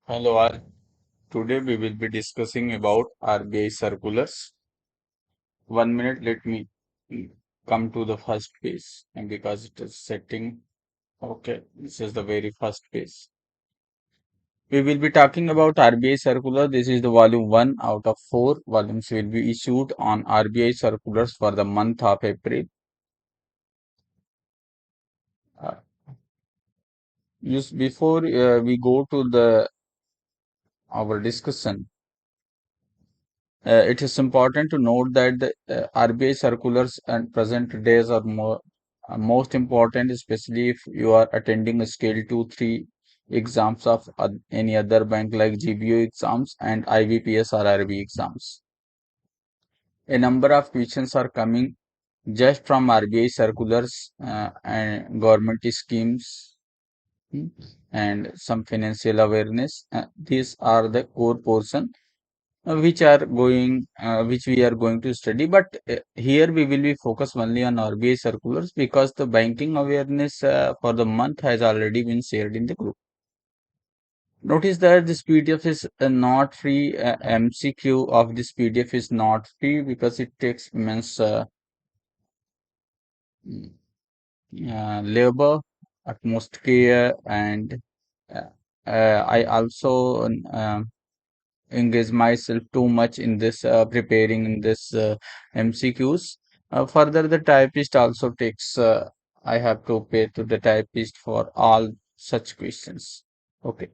Hello all. Today we will be discussing about RBI circulars. 1 minute, let me come to the first page and because it is setting. Okay, this is the very first page. We will be talking about RBI circular. This is the volume 1 out of 4 volumes will be issued on RBI circulars for the month of April. Uh, just before we go to the our discussion, it is important to note that the RBI circulars and present days are most important, especially if you are attending a scale 2, 3 exams of any other bank like GBO exams and IBPS or RB exams. A number of questions are coming just from RBI circulars and government schemes hmm, and some financial awareness. These are the core portion which we are going to study, but here we will be focused only on RBI circulars because the banking awareness for the month has already been shared in the group. Notice that this PDF is not free. MCQ of this PDF is not free because it takes immense mm, labor, utmost care, and uh, I also engage myself too much in this preparing in this MCQs. Further, the typist also takes. I have to pay to the typist for all such questions. Okay,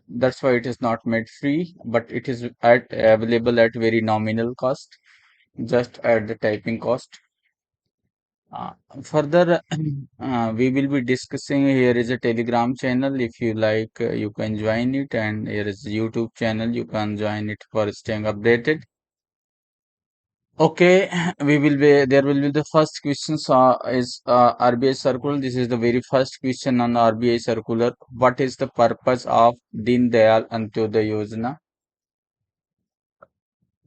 that's why it is not made free, but it is available at very nominal cost, just at the typing cost. Uh, Further, we will be discussing here is a Telegram channel. If you like, you can join it, and here is YouTube channel. You can join it for staying updated. Okay, we will be there. Will be the first questions is RBI circular. This is the very first question on RBI circular. What is the purpose of Deen Dayal Antyodaya Yojana?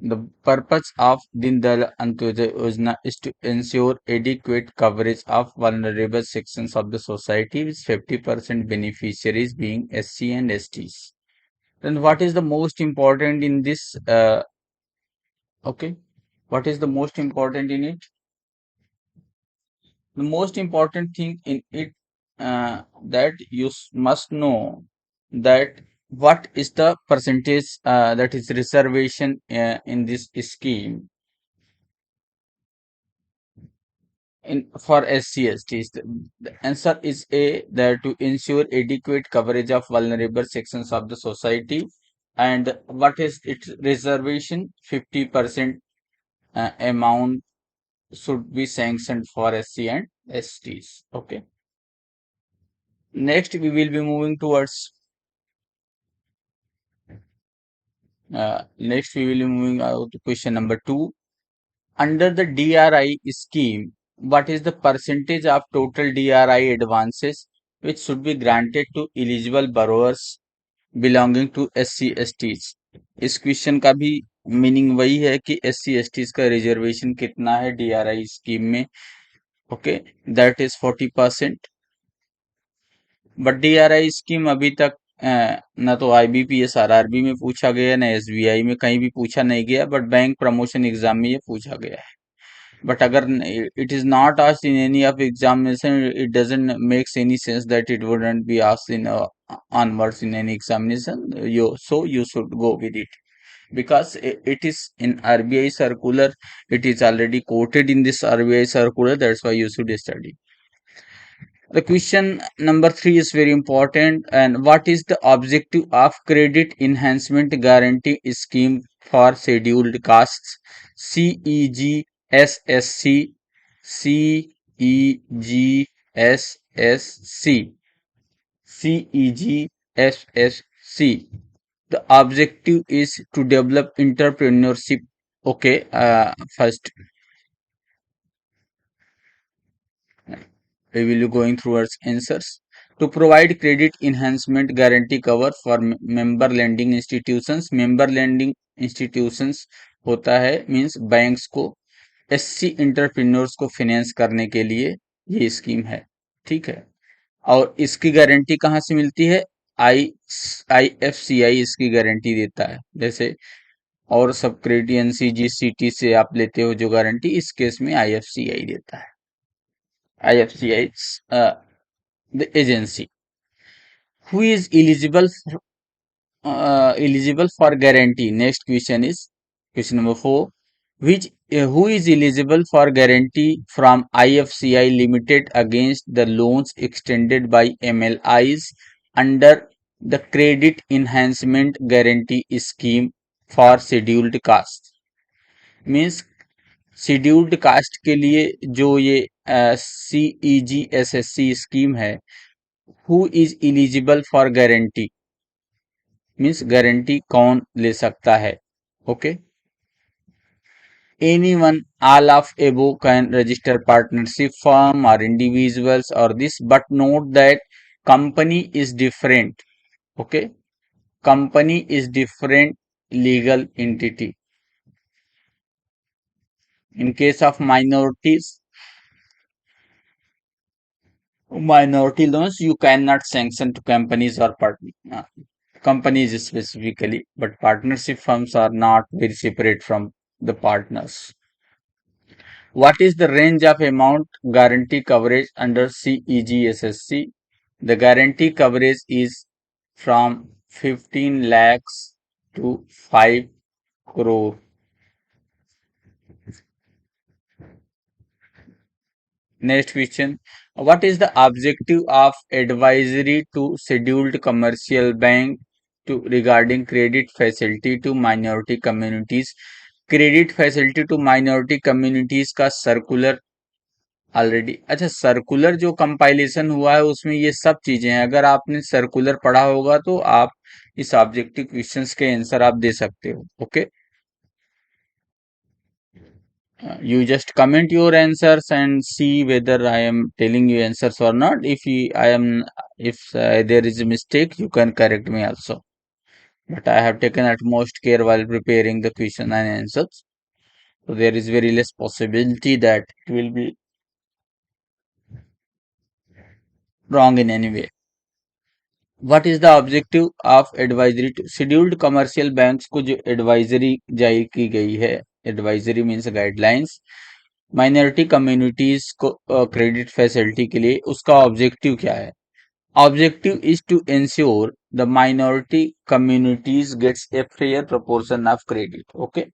The purpose of Deen Dayal Antyodaya Yojana is to ensure adequate coverage of vulnerable sections of the society, with 50% beneficiaries being SC and STs. Then what is the most important in this? Okay, what is the most important in it? The most important thing in it that you must know that what is the percentage that is reservation in this scheme in for SC/STs. The answer is A, that to ensure adequate coverage of vulnerable sections of the society. And what is its reservation? 50% amount should be sanctioned for SC and STs. Okay. Next, we will be moving towards. Next, we will be moving out to question number 2. Under the DRI scheme, what is the percentage of total DRI advances which should be granted to eligible borrowers belonging to SC STs? इस question का भी meaning वही है कि SC STs का reservation कितना है DRI scheme में. Okay, that is 40%. But DRI scheme अभी तक न तो IBPS RRB में पूछा गया, न SBI में कहीं भी पूछा नहीं गया, बट बैंक प्रमोशन एग्जाम में ये पूछा गया है. But agar it is not asked in any of examination, it doesn't makes any sense that it wouldn't be asked in onwards in any examination. You should go with it because it is in RBI circular. It is already quoted in this RBI circular. That's why you should study. The question number 3 is very important. And what is the objective of credit enhancement guarantee scheme for scheduled castes? CEGSSC, CEGSSC, CEGSSC. The objective is to develop entrepreneurship. Okay, first we will be going through our answers. To provide credit enhancement guarantee cover for member lending institutions. Member lending institutions होता है means banks को SC entrepreneurs को finance करने के लिए ये scheme है. ठीक है, और इसकी गारंटी कहाँ से मिलती है? आई IFCI इसकी गारंटी देता है। जैसे और सब क्रेडिट NCGCT से आप लेते हो जो गारंटी, इस केस में IFCI देता है। IFCI the agency who is eligible for guarantee. Next question is question number 4. Which who is eligible for guarantee from IFCI Limited against the loans extended by MLIs under the Credit Enhancement Guarantee Scheme for Scheduled Caste? Means scheduled caste के लिए जो ये CEGSSC scheme है, who is eligible for guarantee, means guarantee कौन ले सकता है? Okay, anyone, all of above can register partnership firm or individuals or this, but note that company is different. Okay, company is different legal entity. In case of minority loans, you cannot sanction to companies or companies specifically, but partnership firms are not very separate from the partners. What is the range of amount guarantee coverage under CEGSSC? The guarantee coverage is from 15 lakhs to 5 crore. Next question. What is the objective of advisory to scheduled commercial bank to regarding credit facility to minority communities? Credit facility to minority communities का circular already, अच्छा circular जो compilation हुआ है उसमें ये सब चीजें हैं। अगर आपने सर्कुलर पढ़ा होगा तो आप इस ऑब्जेक्टिव क्वेश्चंस के आंसर आप दे सकते हो। Okay, you just comment your answers and see whether I am telling you answers or not. If there is a mistake, you can correct me also, but I have taken utmost care while preparing the question and answers, so there is very less possibility that it will be wrong in any way. What is the objective of advisory to scheduled commercial banks को जो advisory जारी की गई है, advisory means guidelines, minority communities को credit facility के लिए, उसका ऑब्जेक्टिव क्या है? Objective is to ensure the minority communities gets a fair proportion of credit. Okay,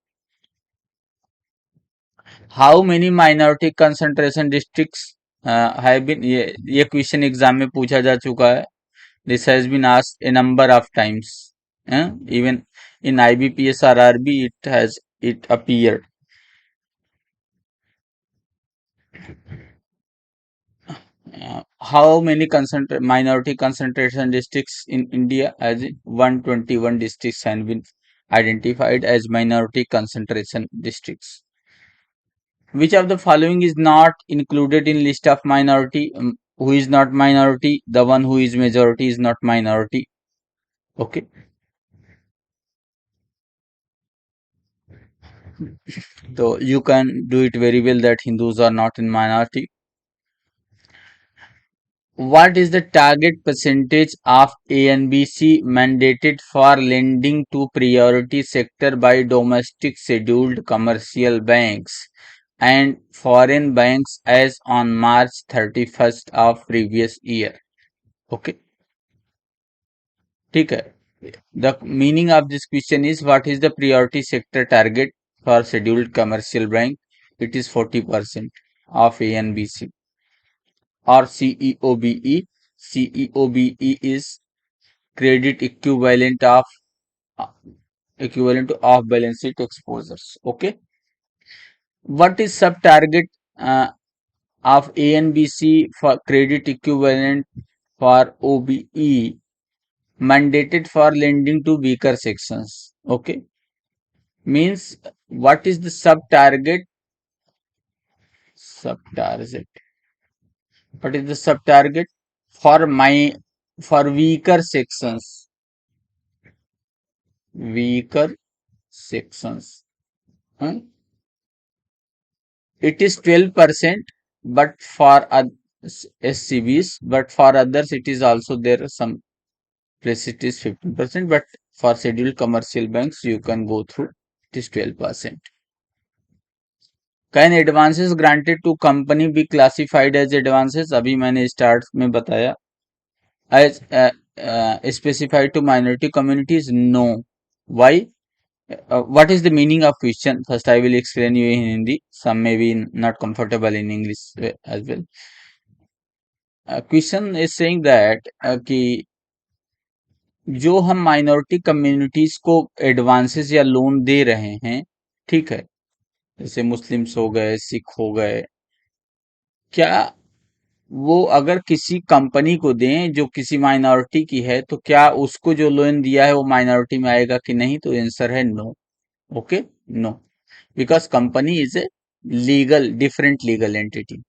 how many minority concentration districts have been, ये क्वेश्चन एग्जाम में पूछा जा चुका है। This has been asked a number of times, even in IBPS RRB it appeared. How many minority concentration districts in India? As 121 districts have been identified as minority concentration districts. Which of the following is not included in list of minority? Who is not minority? The one who is majority is not minority. Okay. So you can do it very well that Hindus are not in minority. What is the target percentage of ANBC mandated for lending to priority sector by domestic scheduled commercial banks and foreign banks as on March 31st of previous year? Okay, ठीक है. The meaning of this question is, what is the priority sector target for scheduled commercial bank? It is 40% of ANBC or CEOBE. CEOBE is credit equivalent to off balance sheet exposures. Okay, what is sub target of ANBC for credit equivalent for OBE mandated for lending to weaker sections? Okay, means what is the sub target? What is the sub target for weaker sections? Weaker sections. It is 12%, but for SCBs, but for others it is also there some place it is 15%, but for scheduled commercial banks you can go through it is 12%. Can advances granted to company be classified as advances? अभी मैंने start में बताया. As specified to minority communities? No. Why? What is the meaning of question? First I will explain you in Hindi. Some may be not comfortable in English as well. Question is saying that कि जो हम minority communities को advances या loan दे रहे हैं, ठीक है, जैसे मुस्लिम्स हो गए, सिख हो गए, क्या वो अगर किसी कंपनी को दें जो किसी माइनॉरिटी की है, तो क्या उसको जो लोन दिया है वो माइनॉरिटी में आएगा कि नहीं? तो आंसर है no. Okay, no, because company is a legal, different legal entity.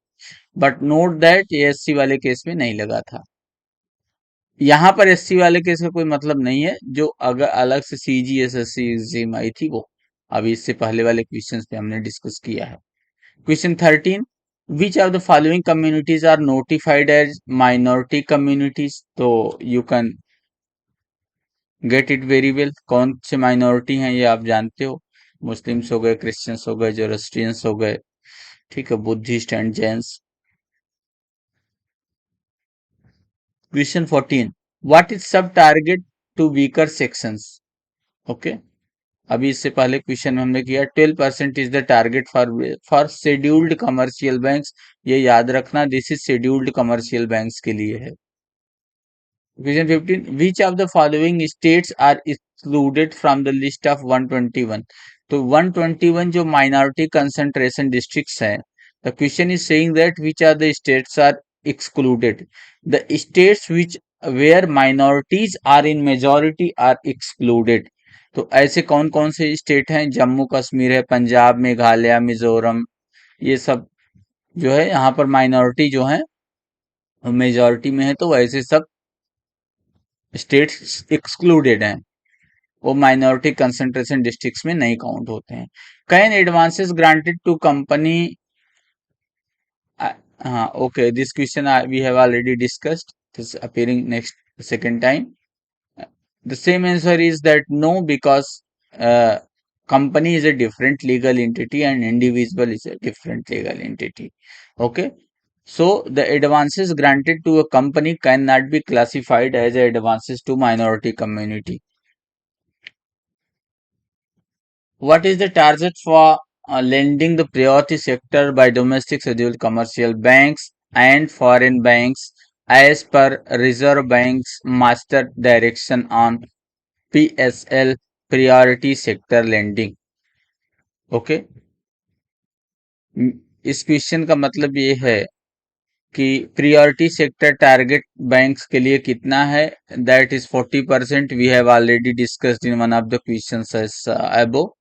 But note that ये एससी वाले केस में नहीं लगा था. यहाँ पर एससी वाले केस का कोई मतलब नहीं है. जो अगर अलग से सीजी एसएससी एग्जाम आई थी वो अभी इससे पहले वाले क्वेश्चंस पे हमने डिस्कस किया है. Question 13, which of the following communities are notified as minority communities? तो you can get it very well. कौन से माइनॉरिटी हैं ये आप जानते हो. मुस्लिम्स हो गए, क्रिश्चियंस हो गए, जोरोस्ट्रियंस हो गए, ठीक है, Buddhists and Jains. Question 14, what is sub target to weaker sections? Okay, अभी इससे पहले क्वेश्चन में हमने किया 12% is the target for scheduled commercial banks. ये याद रखना, this is scheduled commercial banks के लिए है. Question 15, which of the following states are excluded from the list of 121? तो 121 जो माइनॉरिटी कंसंट्रेशन डिस्ट्रिक्ट्स हैं, the question is saying that which are the states are excluded. The states which where minorities are in majority are excluded. तो ऐसे कौन कौन से state हैं? जम्मू कश्मीर है, पंजाब, मेघालय, मिजोरम, ये सब जो है यहाँ पर माइनॉरिटी जो है मेजॉरिटी में है, तो ऐसे सब स्टेट्स एक्सक्लूडेड हैं, वो माइनॉरिटी कंसंट्रेशन डिस्ट्रिक्ट्स में नहीं काउंट होते हैं. Can advances granted to company? हाँ, okay, this question we have already discussed. This appearing next second time. The same answer is that no, because company is a different legal entity and individual is a different legal entity. Okay, so the advances granted to a company cannot be classified as advances to minority community. What is the target for lending the priority sector by domestic scheduled commercial banks and foreign banks as per Reserve Bank's master direction on PSL, priority sector lending? Okay, इस question का मतलब ये है कि priority sector target banks के लिए कितना है? That is 40%. We have already discussed in one of the questions as above.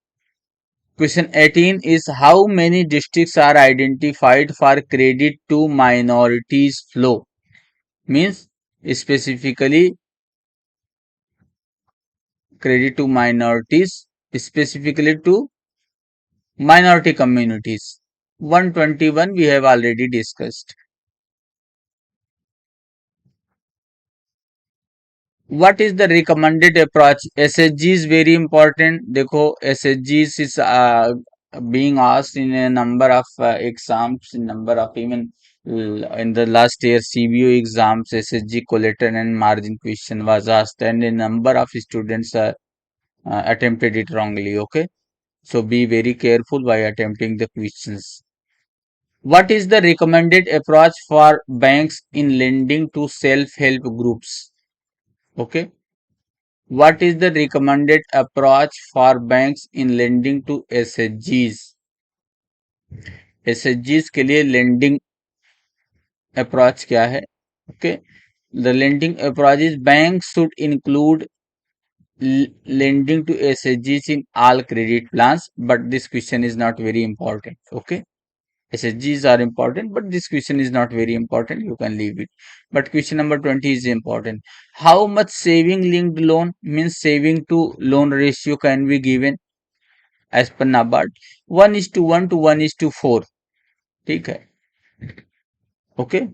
Question 18 is how many districts are identified for credit to minorities flow? Means specifically credit to minorities, specifically to minority communities. 121 we have already discussed. What is the recommended approach? SHG is very important. देखो, SHG is being asked in a number of exams, in number of even in the last year CBO exams, SHG collateral and margin question was asked, and a number of students attempted it wrongly. Okay, so be very careful while attempting the questions. What is the recommended approach for banks in lending to self-help groups? Okay, what is the recommended approach for banks in lending to SHGs? SHGs के लिए lending approach क्या है? Okay, the lending approach is banks should include lending to SHGs in all credit plans, but this question is not very important. Okay, SHGs are important, but this question is not very important. You can leave it. But question number 20 is important. How much saving linked loan, means saving to loan ratio, can be given as per NABARD? 1:1 to 1:4. ठीक है. Okay,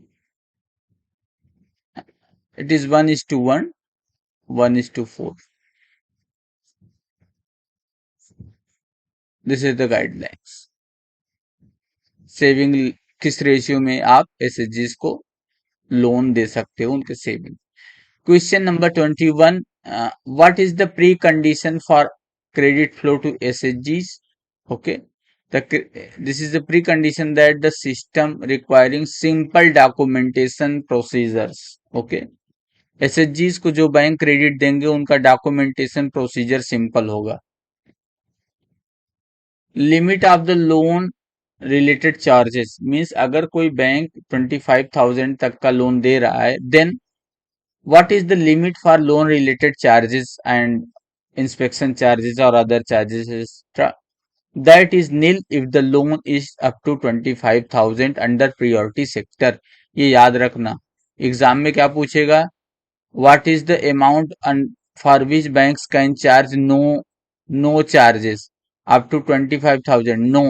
it is 1:1. 1:4. This is the guidelines. Saving किस ratio में आप एसएचजीज को loan दे सकते हो, उनके saving. Question number 21, what is the pre condition for credit flow to एसएचजीज? Okay, this is the precondition that the system requiring simple documentation procedures. Okay, एसएचजीज को जो बैंक क्रेडिट देंगे उनका डॉक्यूमेंटेशन प्रोसीजर सिंपल होगा। Limit of the loan related charges means अगर कोई bank 25,000 तक का लोन दे रहा है, then what is the limit for loan related charges and inspection charges और other charges etcetera, that is nil if the loan is up to 25,000 under priority sector। ये याद रखना, एग्जाम में क्या पूछेगा, what is the amount for which banks can charge no charges up to 25,000, no,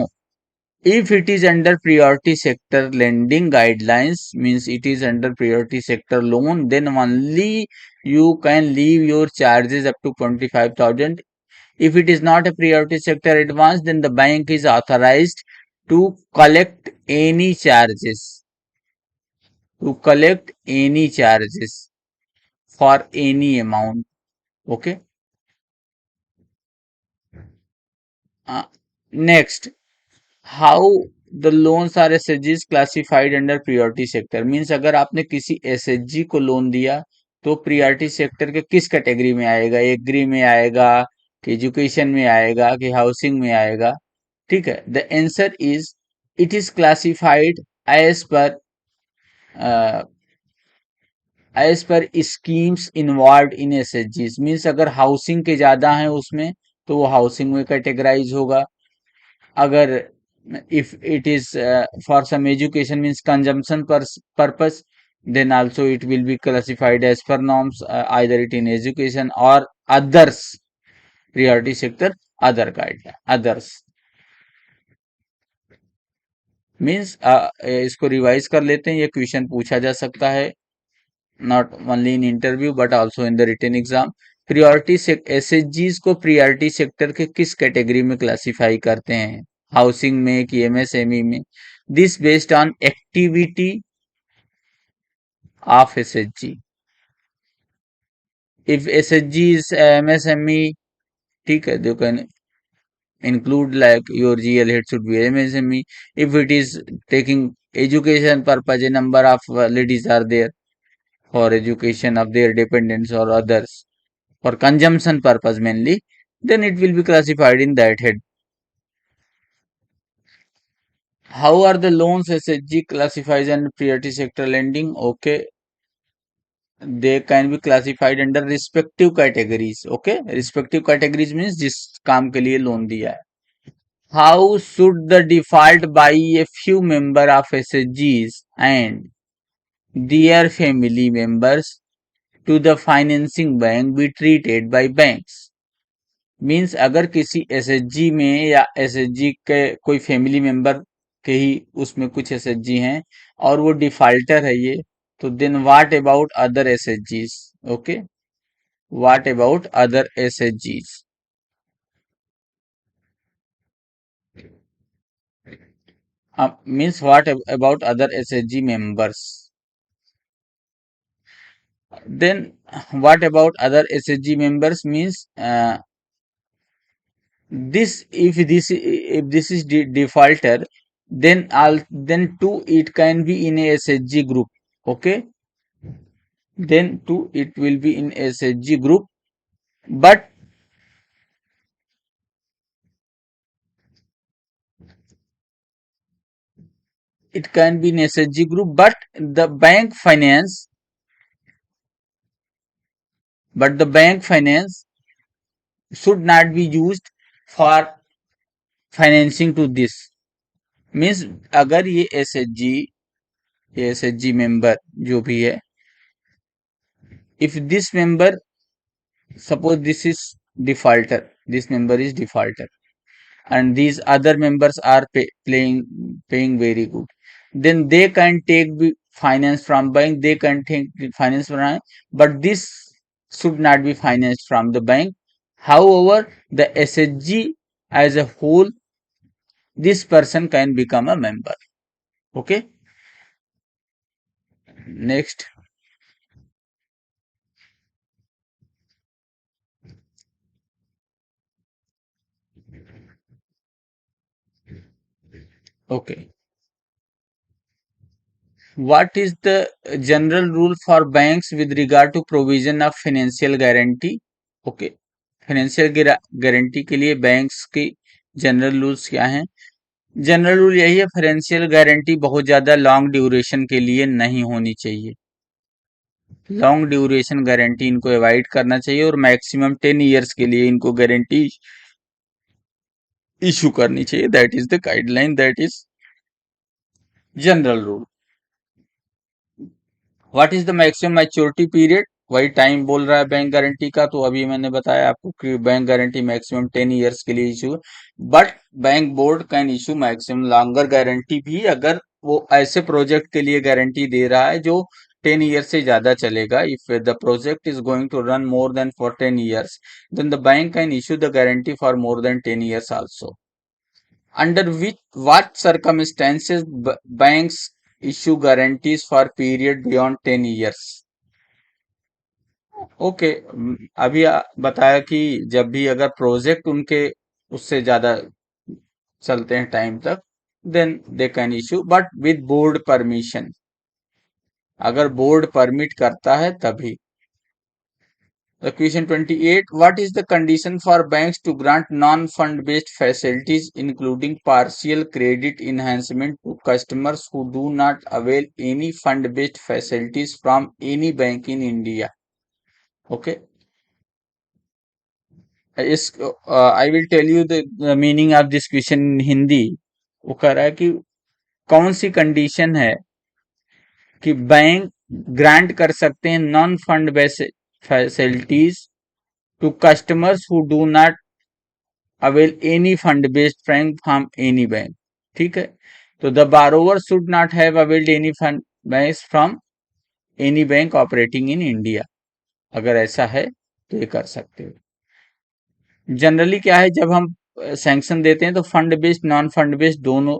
if it is under priority sector lending guidelines means it is under priority sector loan, then only you can leave your charges up to 25,000। If it is not a priority sector advance, then the bank is authorized to collect any charges, for any amount. Okay. Next, how the loans are SHGs classified under priority sector means अगर आपने किसी SHG को loan दिया तो priority sector के किस category में आएगा, एग्री में आएगा कि एजुकेशन में आएगा कि हाउसिंग में आएगा। ठीक है, the answer is it is classified as per schemes involve in एसएचजीज मीन्स अगर हाउसिंग के ज्यादा हैं उसमें तो वो हाउसिंग में कैटेगराइज होगा। अगर if it is for some education means consumption purpose, then also it will be classified as per norms, either it in education or others, priority sector other guideline others means इसको revise कर लेते हैं, ये question पूछा जा सकता है not only in interview but also in the written exam. Priority एसएचजीज को प्रियोरिटी सेक्टर के किस कैटेगरी में क्लासिफाई करते हैं, हाउसिंग में कि एमएसएमई में? This based on activity of SHG. If SHG is MSME, ठीक है, they can include like your GL head should be MSME. If it is taking education purpose, a number of ladies are there for education of their dependents or others for consumption purpose mainly, then it will be classified in that head. How are the loans SHG classified under priority sector lending? Okay, they can be classified under respective categories. Okay, respective categories means जिस काम के लिए loan दिया है। How should the default by a few member of SHGs and their family members to the financing bank be treated by banks? Means अगर किसी SHG में या एसएचजी के कोई फैमिली मेंबर के ही उसमें कुछ एसएचजी हैं और वो डिफॉल्टर है ये, तो then what about other एसएचजीज? Okay, what about other एसएचजीज? Means what about other SHG members? Then what about other SHG members means this if this is defaulter, then too it can be in a SHG group. Okay, then too it will be in SHG group, but it can be in SHG group, but the bank finance should not be used for financing to this means अगर ये SHG member जो भी है, if this member suppose this is defaulter, this member is defaulter and these other members are paying very good, then they can take finance from bank, they can take finance from bank, but this should not be financed from the bank. However, the SHG as a whole, this person can become a member. Okay. Next. Okay. What is the general rule for banks with regard to provision of financial guarantee? Okay. Financial guarantee के लिए banks की general rules क्या हैं? General rule यही है, financial guarantee बहुत ज्यादा long duration के लिए नहीं होनी चाहिए। लॉन्ग ड्यूरेशन गारंटी इनको अवॉइड करना चाहिए और मैक्सिमम 10 इयर्स के लिए इनको गारंटी इशू करनी चाहिए। That is the guideline, that is general rule. What is the maximum maturity period? वही टाइम बोल रहा है बैंक गारंटी का, तो अभी मैंने बताया आपको कि बैंक गारंटी मैक्सिमम 10 इयर्स के लिए issue, but bank board can issue maximum longer guarantee भी, अगर वो ऐसे प्रोजेक्ट के लिए गारंटी दे रहा है जो 10 ईयर से ज्यादा चलेगा। If the project is going to run more than for 10 years, then the bank can issue the guarantee for more than 10 years also. Under which what circumstances banks issue guarantees for period beyond 10 years? Okay. अभी बताया कि जब भी अगर project उनके उससे ज्यादा चलते हैं टाइम तक, then they can issue, but with board permission. अगर बोर्ड परमिट करता है तभी। Question 28. What is the condition for banks to grant non-fund based facilities, including partial credit enhancement to customers who do not avail any fund based facilities from any bank in India? Okay. I will tell you the meaning of this question in Hindi. वो कह रहा है कि कौन सी condition है कि bank grant कर सकते हैं non fund based facilities to customers who do not avail any fund based bank from any bank. ठीक है, तो the borrower should not have availed any fund based from any bank operating in India. अगर ऐसा है तो ये कर सकते हो। जनरली क्या है, जब हम सैंक्शन देते हैं तो fund based non fund based दोनों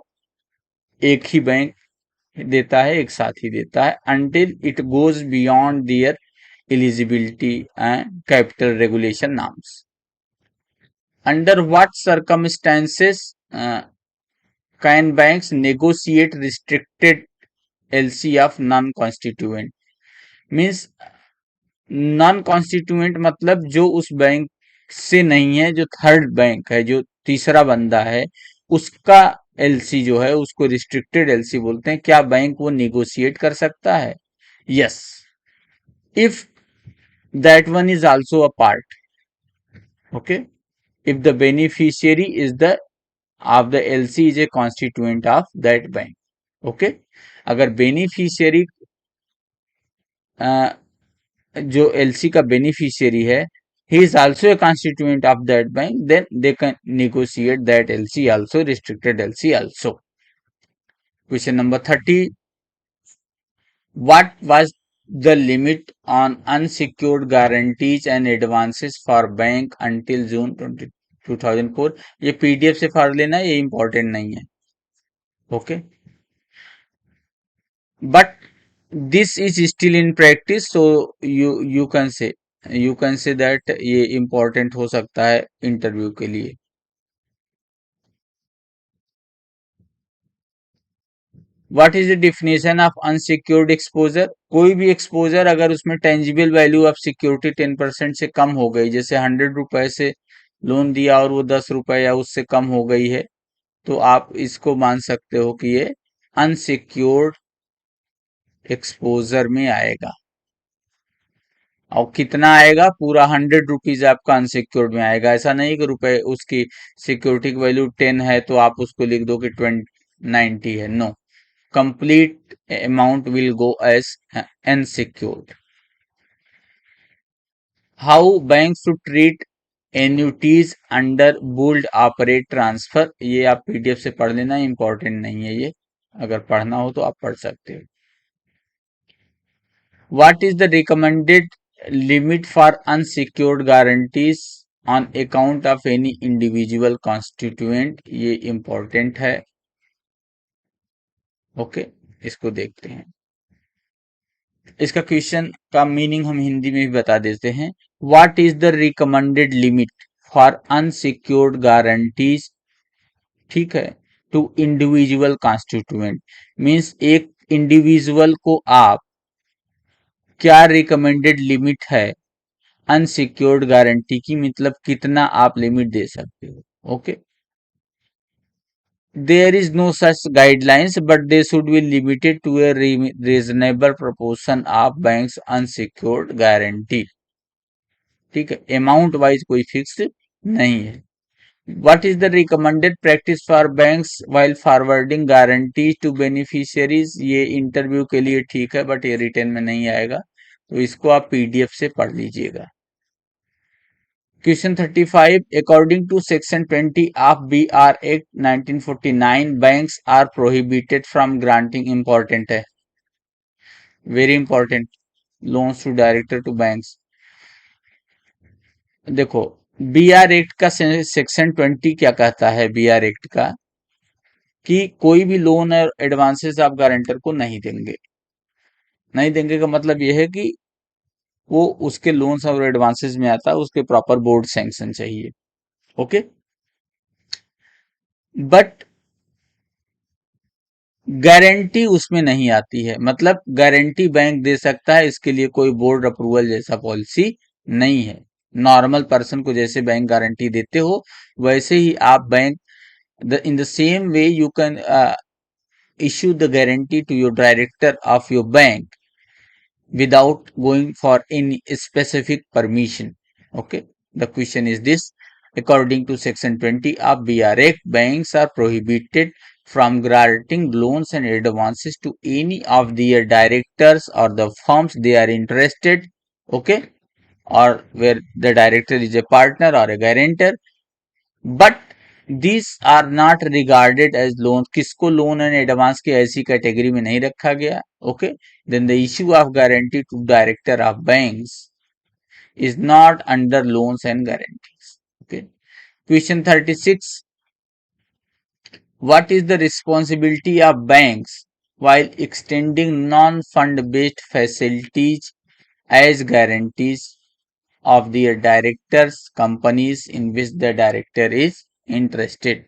एक ही बैंक देता है, एक साथ ही देता है, until it goes beyond their eligibility and capital regulation norms. Under what circumstances can banks negotiate restricted LC of non-constituent? Means non constituent मतलब जो उस बैंक से नहीं है, जो थर्ड बैंक है, जो तीसरा बंदा है, उसका एलसी जो है उसको रिस्ट्रिक्टेड एलसी बोलते हैं। क्या बैंक वो निगोशिएट कर सकता है? Yes, if that one is also a part. Okay, if the beneficiary is the of the LC is a constituent of that bank. Okay, अगर बेनिफिशियरी जो एलसी का बेनिफिशियरी है, he is also a constituent of that bank, then they can negotiate that LC also, restricted LC also. Question number 30. What was the limit on unsecured guarantees and advances for bank until June 2004? ये PDF से फाड़ लेना, ये important नहीं है। Okay, but this is still in practice, so you can say that ये important हो सकता है इंटरव्यू के लिए। What is the definition of unsecured exposure? कोई भी एक्सपोजर अगर उसमें टेंजिबल वैल्यू ऑफ सिक्योरिटी 10% से कम हो गई, जैसे 100 रुपए से लोन दिया और वो 10 रुपए या उससे कम हो गई है, तो आप इसको मान सकते हो कि ये अनसिक्योर्ड एक्सपोजर में आएगा। और कितना आएगा? पूरा 100 रुपीज आपका अनसिक्योर्ड में आएगा। ऐसा नहीं कि रुपए उसकी सिक्योरिटी की वैल्यू 10 है तो आप उसको लिख दो कि 90 है। No, complete amount will go as unsecured. How banks should treat annuities under bulk operate transfer? ये आप पीडीएफ से पढ़ लेना, इंपॉर्टेंट नहीं है ये, अगर पढ़ना हो तो आप पढ़ सकते हो। What is the recommended limit for unsecured guarantees on account of any individual constituent, ये इंपॉर्टेंट है। ओके, इसको देखते हैं। इसका क्वेश्चन का मीनिंग हम हिंदी में भी बता देते हैं। What is the recommended limit for unsecured guarantees, ठीक है, टू इंडिविजुअल कॉन्स्टिट्यूएंट, मीन्स एक इंडिविजुअल को आप क्या रिकमेंडेड लिमिट है अनसिक्योर्ड गारंटी की, मतलब कितना आप लिमिट दे सकते हो। Okay, there is no such guidelines but they should be limited to a reasonable proportion of banks unsecured guarantee, ठीक है, अमाउंट वाइज कोई फिक्स नहीं है। What is the recommended practice for banks while forwarding guarantees to beneficiaries, ये interview के लिए ठीक है बट ये रिटर्न में नहीं आएगा, तो इसको आप पीडीएफ से पढ़ लीजिएगा। Question 35, according to section 20 of BR act 1949 banks are prohibited from granting, important है, very important, loans to director to banks. देखो बीआर एक्ट का सेक्शन 20 क्या कहता है, बीआर एक्ट का कि कोई भी लोन और एडवांसेस आप गारंटर को नहीं देंगे। नहीं देंगे का मतलब यह है कि वो उसके लोन्स और एडवांसेस में आता है उसके प्रॉपर बोर्ड सैंक्शन चाहिए। ओके, बट गारंटी उसमें नहीं आती है, मतलब गारंटी बैंक दे सकता है, इसके लिए कोई बोर्ड अप्रूवल जैसा पॉलिसी नहीं है। नॉर्मल पर्सन को जैसे बैंक गारंटी देते हो वैसे ही आप bank, in the same way you can issue the guarantee to your director of your bank without going for any specific permission. Okay, the question is this: according to section 20 of BR Act, banks are prohibited from granting loans and advances to any of their directors or the firms they are interested, okay, or where the director is a partner or a guarantor, but this are not regarded as loan, किसको loan and advance की ऐसी category में नहीं रखा गया। Okay, then the issue of guarantee to director of banks is not under loans and guarantees. Okay, question 36, what is the responsibility of banks while extending non-fund based facilities as guarantees of their directors companies in which the director is interested।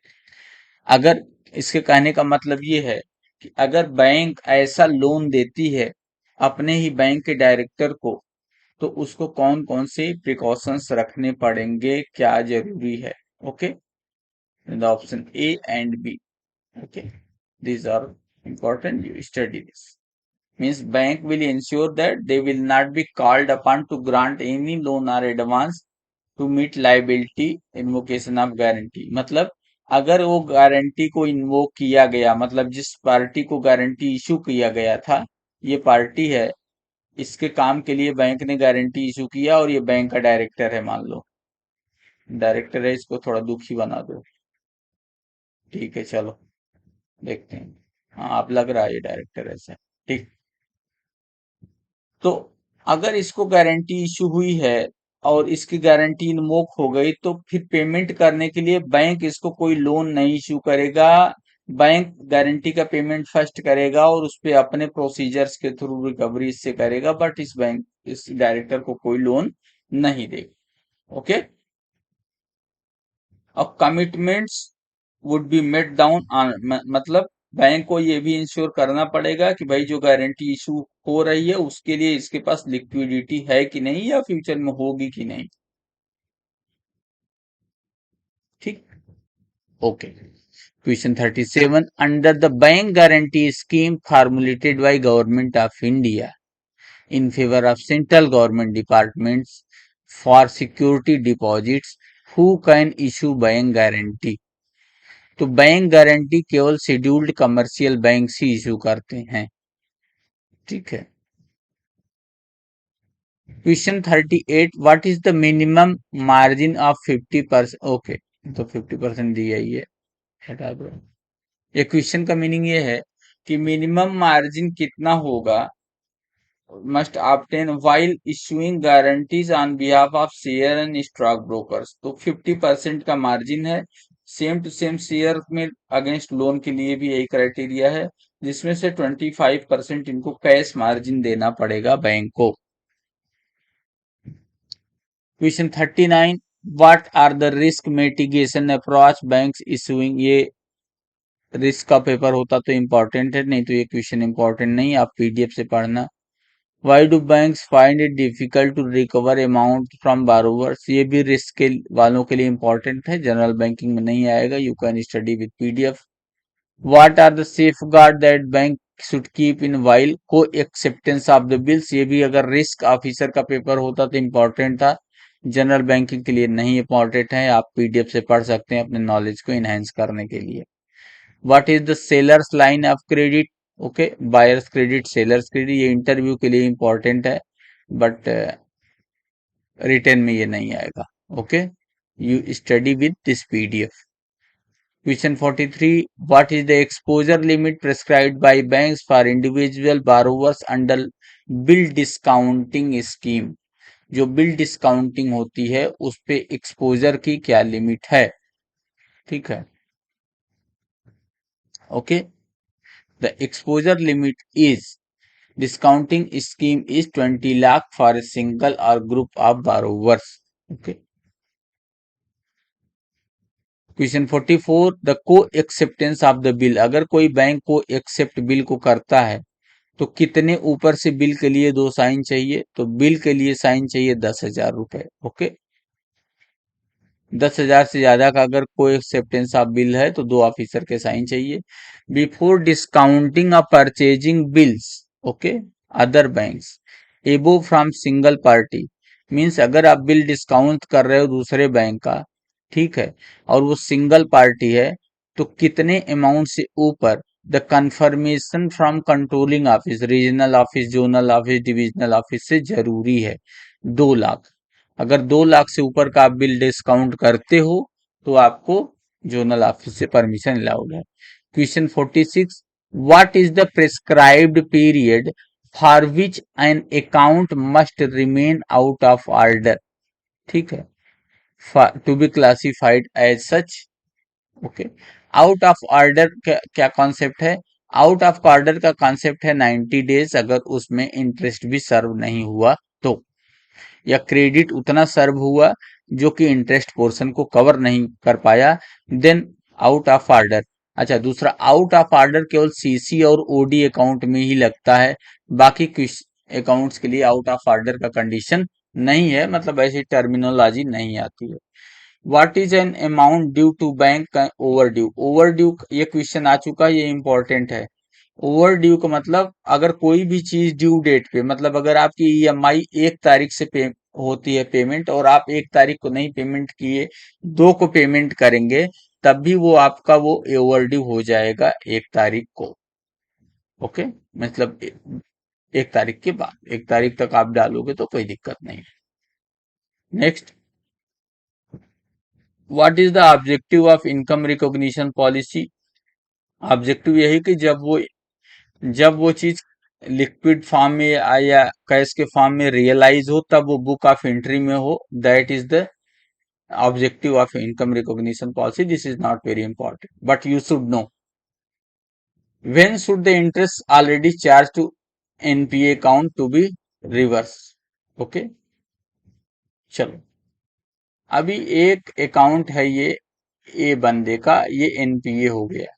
अगर इसके कहने का मतलब ये है कि अगर bank ऐसा लोन देती है अपने ही बैंक के डायरेक्टर को, तो उसको कौन कौन से प्रिकॉशंस रखने पड़ेंगे, क्या जरूरी है। Okay, the option A and B, okay, these are important, you study this, means bank will ensure that they will not be called upon to grant any loan or advance to meet liability invocation of guarantee। मतलब अगर वो guarantee को invoke किया गया, मतलब जिस party को guarantee issue किया गया था ये पार्टी है, इसके काम के लिए बैंक ने गारंटी इशू किया और ये बैंक का डायरेक्टर है, मान लो डायरेक्टर है, इसको थोड़ा दुखी बना दो। ठीक है, चलो देखते हैं। हाँ, आप लग रहा है ये डायरेक्टर ऐसा, ठीक। तो अगर इसको गारंटी इशू हुई है और इसकी गारंटी इनवोक हो गई, तो फिर पेमेंट करने के लिए बैंक इसको कोई लोन नहीं इशू करेगा। बैंक गारंटी का पेमेंट फर्स्ट करेगा और उस पे अपने प्रोसीजर्स के थ्रू रिकवरी इससे करेगा, बट इस बैंक इस डायरेक्टर को कोई लोन नहीं देगा। ओके, और commitments would be met down on, मतलब बैंक को ये भी इंश्योर करना पड़ेगा कि भाई जो गारंटी इशू हो रही है उसके लिए इसके पास लिक्विडिटी है कि नहीं या फ्यूचर में होगी कि नहीं। ठीक, okay, question 37, under the bank guarantee scheme formulated by government of India in favor of central government departments for security deposits, who can issue bank guarantee। तो बैंक गारंटी केवल शेड्यूल्ड कमर्शियल बैंक ही issue करते हैं। ठीक है, question 38, what is the minimum margin of 50%। Okay, तो 50% दिया ही है, हटा दो। ये क्वेश्चन का मीनिंग ये है कि मिनिमम मार्जिन कितना होगा must obtain while issuing guarantees on behalf of share and stock brokers. तो 50% का मार्जिन है, सेम टू सेम शेयर में अगेंस्ट लोन के लिए भी यही क्राइटेरिया है, जिसमें से 25% इनको कैश मार्जिन देना पड़ेगा बैंक को। Question 39, what are the risk mitigation approach banks issuing. ये रिस्क का पेपर होता तो इम्पोर्टेंट है, नहीं तो ये क्वेश्चन इम्पोर्टेंट नहीं, आप पीडीएफ से पढ़ना। Why do banks find it difficult to recover amount from borrowers. ये भी रिस्क के वालों के लिए इम्पोर्टेंट है, जनरल बैंकिंग में नहीं आएगा, you can study with PDF. What are the safeguard that bank should keep in while co acceptance of the bills. ये भी अगर रिस्क ऑफिसर का पेपर होता तो इम्पोर्टेंट था, जनरल बैंकिंग के लिए नहीं इम्पोर्टेंट है, आप पीडीएफ से पढ़ सकते हैं अपने नॉलेज को इनहेंस करने के लिए। What is the sellers line of credit. Okay, buyers credit, sellers credit, ये इंटरव्यू के लिए इंपॉर्टेंट है, बट रिटर्न में ये नहीं आएगा। Okay, you study with this PDF. Question 43, what is the exposure limit prescribed by banks for individual borrowers under bill discounting scheme. जो bill discounting होती है उस पे एक्सपोजर की क्या लिमिट है। ठीक है, okay, the exposure limit is discounting scheme is 20 lakh for a single or group of borrowers. Okay. Question 44, the को एक्सेप्टेंस ऑफ द बिल। अगर कोई बैंक को एक्सेप्ट बिल को करता है तो कितने ऊपर से बिल के लिए दो साइन चाहिए। तो बिल के लिए साइन चाहिए 10,000 रुपए। ओके, 10,000 से ज्यादा का अगर कोई एक्सेप्टेंस ऑफ बिल है तो दो ऑफिसर के साइन चाहिए। Before discounting of purchasing bills, okay, other banks एबो फ्रॉम सिंगल पार्टी। मीन्स अगर आप बिल डिस्काउंट कर रहे हो दूसरे बैंक का, ठीक है, और वो सिंगल पार्टी है, तो कितने अमाउंट से ऊपर the confirmation from controlling office, regional office, zonal office, divisional office से जरूरी है। 2 लाख, अगर 2 लाख से ऊपर का आप बिल डिस्काउंट करते हो तो आपको जोनल ऑफिस से परमिशन अलाउड है। Question 46, what is the prescribed period for which an account must remain out of order. ठीक है, to be classified as such. Okay, out of order क्या कॉन्सेप्ट है। आउट ऑफ ऑर्डर का concept है 90 days, अगर उसमें interest भी सर्व नहीं हुआ तो, या क्रेडिट उतना सर्व हुआ जो कि इंटरेस्ट पोर्शन को कवर नहीं कर पाया, देन आउट ऑफ ऑर्डर। अच्छा, दूसरा, आउट ऑफ ऑर्डर केवल सीसी और ओडी अकाउंट में ही लगता है, बाकी कुछ अकाउंट्स के लिए आउट ऑफ ऑर्डर का कंडीशन नहीं है, मतलब ऐसी टर्मिनोलॉजी नहीं आती है। What is an amount due to bank overdue. Overdue, ये क्वेश्चन आ चुका है, ये इंपॉर्टेंट है। ओवर ड्यू का मतलब अगर कोई भी चीज ड्यू डेट पे, मतलब अगर आपकी ईएमआई 1 तारीख से पे होती है पेमेंट, और आप 1 तारीख को नहीं पेमेंट किए, 2 को पेमेंट करेंगे, तब भी वो आपका वो ओवर ड्यू हो जाएगा 1 तारीख को। ओके, मतलब 1 तारीख के बाद, 1 तारीख तक आप डालोगे तो कोई दिक्कत नहीं। Next, what is the objective of income recognition policy. Objective यही कि जब वो चीज लिक्विड फॉर्म में या कैश के फॉर्म में रियलाइज हो, तब वो बुक ऑफ एंट्री में हो, that is the objective of income recognition policy. This is not very important, but you should know when should the interest already charge to NPA account to be reverse. Okay, चलो, अभी एक account है ये ए बंदे का, ये NPA हो गया,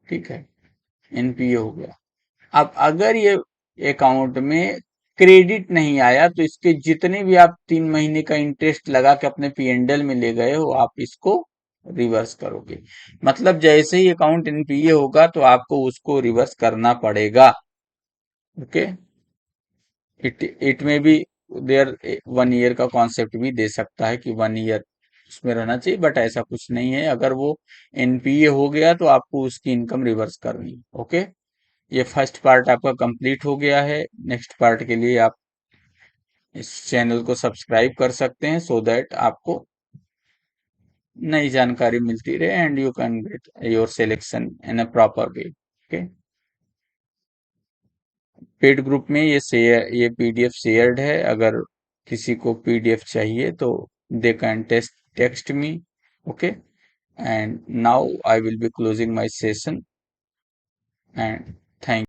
ठीक है, एनपीए हो गया। अब अगर ये अकाउंट में क्रेडिट नहीं आया तो इसके जितने भी आप 3 महीने का इंटरेस्ट लगा के अपने पीएनडल में ले गए हो, आप इसको रिवर्स करोगे। मतलब जैसे ही अकाउंट एनपीए होगा तो आपको उसको रिवर्स करना पड़ेगा। ओके, इट में भी देयर 1 ईयर का कॉन्सेप्ट भी दे सकता है कि 1 ईयर उसमें रहना चाहिए, बट ऐसा कुछ नहीं है। अगर वो एनपीए हो गया तो आपको उसकी इनकम रिवर्स करनी है। ओके, ये फर्स्ट पार्ट आपका कंप्लीट हो गया है। नेक्स्ट पार्ट के लिए आप इस चैनल को सब्सक्राइब कर सकते हैं, सो दैट आपको नई जानकारी मिलती रहे and you can get your selection in a proper way. Okay. Paid group में ये पीडीएफ शेयर्ड है। अगर किसी को पीडीएफ चाहिए तो they can text me. Okay, and now I will be closing my session, and thank